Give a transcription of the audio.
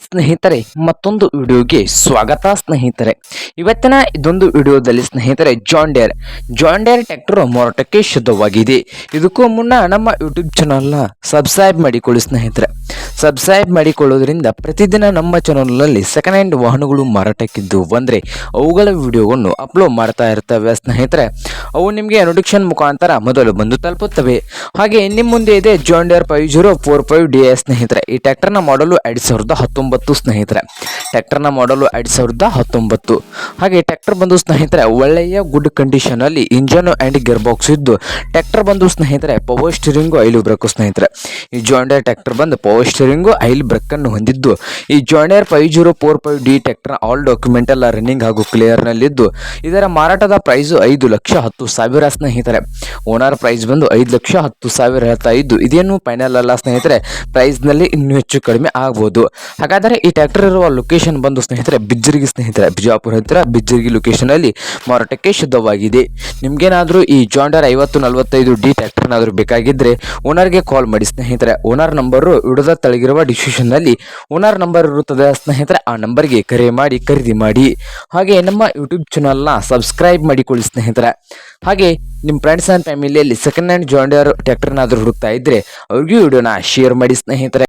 ಸ್ನೇಹಿತರೆ ಮತ್ತೊಂದು ವಿಡಿಯೋಗೆ ಸ್ವಾಗತ ಸ್ನೇಹಿತರೆ. ಇವತ್ತಿನ ಇದೊಂದು ವಿಡಿಯೋದಲ್ಲಿ ಸ್ನೇಹಿತರೆ ಜಾಂಡೇರ್ ಟ್ರ್ಯಾಕ್ಟರ್ ಮಾರಾಟಕ್ಕೆ ಶುದ್ಧವಾಗಿದೆ. ಇದಕ್ಕೂ ಮುನ್ನ ನಮ್ಮ ಯೂಟ್ಯೂಬ್ ಚಾನಲ್ನ ಸಬ್ಸ್ಕ್ರೈಬ್ ಮಾಡಿಕೊಳ್ಳಿ ಸ್ನೇಹಿತರೆ. ಸಬ್ಸ್ಕ್ರೈಬ್ ಮಾಡಿಕೊಳ್ಳೋದ್ರಿಂದ ಪ್ರತಿದಿನ ನಮ್ಮ ಚಾನಲ್ನಲ್ಲಿ ಸೆಕೆಂಡ್ ಹ್ಯಾಂಡ್ ವಾಹನಗಳು ಮಾರಾಟಕ್ಕಿದ್ದು ಬಂದರೆ ಅವುಗಳ ವಿಡಿಯೋವನ್ನು ಅಪ್ಲೋಡ್ ಮಾಡ್ತಾ ಇರ್ತವೆ ಸ್ನೇಹಿತರೆ. ಅವು ನಿಮಗೆ ನೋಟಿಫಿಕೇಶನ್ ಮುಖಾಂತರ ಮೊದಲು ಬಂದು ತಲುಪುತ್ತವೆ. ಹಾಗೆ ನಿಮ್ಮ ಮುಂದೆ ಇದೆ ಜಾಂಡೇರ್ 5045DS ಸ್ನೇಹಿತರೆ. ಈ ಟ್ರ್ಯಾಕ್ಟರ್ನ ಮಾಡಲು 2019 ಸ್ನೇಹಿತರೆ. ಟ್ರ್ಯಾಕ್ಟರ್ನ ಮಾಡಲು 2019. ಹಾಗೆ ಟ್ರ್ಯಾಕ್ಟರ್ ಬಂದು ಸ್ನೇಹಿತರೆ ಒಳ್ಳೆಯ ಗುಡ್ ಕಂಡೀಷನ್ ಅಲ್ಲಿ ಇಂಜನ್ ಅಂಡ್ ಗೇರ್ ಬಾಕ್ಸ್ ಇದ್ದು, ಟ್ರ್ಯಾಕ್ಟರ್ ಬಂದು ಸ್ನೇಹಿತರೆ ಪವರ್ ಸ್ಟೀರಿಂಗು ಐಲ್ ಬ್ರೇಕ್ ಸ್ನೇಹಿತರೆ. ಈ ಜಾಂಡೇರ್ ಟ್ರ್ಯಾಕ್ಟರ್ ಬಂದು ಪವರ್ ಸ್ಟೀರಿಂಗು ಐಲ್ ಬ್ರೇಕ್ ಅನ್ನು ಹೊಂದಿದ್ದು, ಈ ಜಾಂಡೇರ್ 5045D ಟ್ರ್ಯಾಕ್ಟರ್ ಆಲ್ ಡಾಕ್ಯುಮೆಂಟ್ ಎಲ್ಲ ರನ್ನಿಂಗ್ ಹಾಗೂ ಕ್ಲಿಯರ್ ನಲ್ಲಿದ್ದು, ಇದರ ಮಾರಾಟದ ಪ್ರೈಸ್ 5,10,000 ಸ್ನೇಹಿತರೆ. ಓನರ್ ಪ್ರೈಸ್ ಬಂದು 5,10,000 ಹೇಳ್ತಾ ಇದ್ದು, ಇದೇನು ಫೈನಲ್ ಅಲ್ಲ ಸ್ನೇಹಿತರೆ. ಪ್ರೈಸ್ ನಲ್ಲಿ ಇನ್ನೂ ಹೆಚ್ಚು ಕಡಿಮೆ ಆಗಬಹುದು. ಹಾಗಾದರೆ ಈ ಟ್ರ್ಯಾಕ್ಟರ್ ಇರುವ ಲೊಕೇಶನ್ ಬಂದು ಸ್ನೇಹಿತರೆ ಬಿಜ್ಜರ್ಗಿ ಸ್ನೇಹಿತರೆ. ಬಿಜಾಪುರ ಹತ್ತಿರ ಬಿಜ್ಜರ್ಗಿ ಲೊಕೇಶನ್ ಅಲ್ಲಿ ಮಾರಾಟಕ್ಕೆ ಶುದ್ಧವಾಗಿದೆ. ನಿಮ್ಗೇನಾದ್ರೂ ಈ ಜಾಂಡೇರ್ 5045D ಟ್ರ್ಯಾಕ್ಟರ್ ಏನಾದರೂ ಬೇಕಾಗಿದ್ರೆ ಓನರ್ಗೆ ಕಾಲ್ ಮಾಡಿ ಸ್ನೇಹಿತರೆ. ಓನರ್ ನಂಬರು ವಿಡಿಯೋದ ತೆಳಗಿರುವ ಡಿಸ್ಕ್ರಿಪ್ಷನ್ ನಲ್ಲಿ ಓನರ್ ನಂಬರ್ ಇರುತ್ತದೆ ಸ್ನೇಹಿತರೆ. ಆ ನಂಬರ್ಗೆ ಕರೆ ಮಾಡಿ ಖರೀದಿ ಮಾಡಿ. ಹಾಗೆ ನಮ್ಮ ಯೂಟ್ಯೂಬ್ ಚಾನಲ್ನ ಸಬ್ಸ್ಕ್ರೈಬ್ ಮಾಡಿಕೊಳ್ಳಿ ಸ್ನೇಹಿತರೆ. ಹಾಗೆ ನಿಮ್ಮ ಫ್ರೆಂಡ್ಸ್ ಆ್ಯಂಡ್ ಫ್ಯಾಮಿಲಿಯಲ್ಲಿ ಸೆಕೆಂಡ್ ಹ್ಯಾಂಡ್ ಜಾಂಡೇರ್ ಟ್ರ್ಯಾಕ್ಟರ್ನಾದರೂ ಹುಡುಕ್ತಾ ಇದ್ದರೆ ಅವ್ರಿಗೂ ವಿಡಿಯೋನ ಶೇರ್ ಮಾಡಿ ಸ್ನೇಹಿತರೆ.